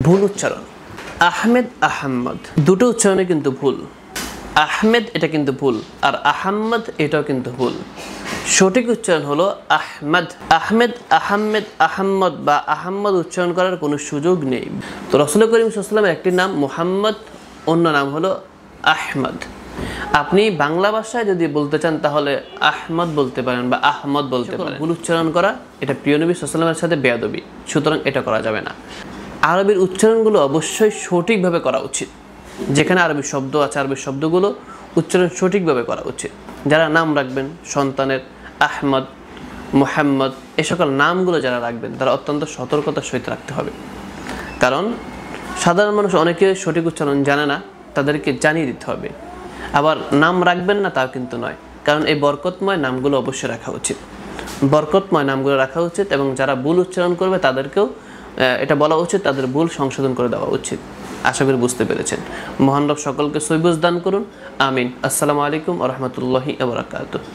ভুল উচ্চারণ। আহমেদ আহম্মদ দুটো উচ্চারণে কিন্তু ভুল। আহমেদ এটা কিন্তু ভুল, আর আহম্মদ এটাও কিন্তু ভুল। সঠিক উচ্চারণ হলো আহমদ। আহমেদ, আহমেদ, আহম্মদ বা আহম্মদ উচ্চারণ করার কোনো সুযোগ নেই। তো রাসূল করিম সাল্লাল্লাহু আলাইহি ওয়াসাল্লামের একটি নাম মুহাম্মদ, অন্য নাম হলো আহমদ। আপনি বাংলা ভাষায় যদি বলতে চান তাহলে আহমদ বলতে পারেন বা আহমদ বলতে পারেন। ভুল উচ্চারণ করা এটা প্রিয় নবী সাল্লাল্লাহু আলাইহি ওয়াসাল্লামের সাথে বেয়াদবি, সুতরাং এটা করা যাবে না। আরবির উচ্চারণগুলো অবশ্যই সঠিকভাবে করা উচিত। যেখানে আরবি শব্দ আছে, আরবি শব্দগুলো উচ্চারণ সঠিকভাবে করা উচিত। যারা নাম রাখবেন সন্তানের, আহমদ, মুহাম্মদ, এই সকল নামগুলো যারা রাখবেন তারা অত্যন্ত সতর্কতার সহিত রাখতে হবে। কারণ সাধারণ মানুষ অনেকে সঠিক উচ্চারণ জানে না, তাদেরকে জানিয়ে দিতে হবে। আবার নাম রাখবেন না তাও কিন্তু নয়, কারণ এই বরকতময় নামগুলো অবশ্যই রাখা উচিত। বরকতময় নামগুলো রাখা উচিত এবং যারা ভুল উচ্চারণ করবে তাদেরকেও এটা বলা উচিত, তাদের ভুল সংশোধন করে দেওয়া উচিত। আশা করি বুঝতে পেরেছেন। মহান রব সকলকে সহিহ বুঝ দান করুন। আমিন। আসসালামু আলাইকুম ওয়া রাহমাতুল্লাহি ওয়া বারাকাতুহু।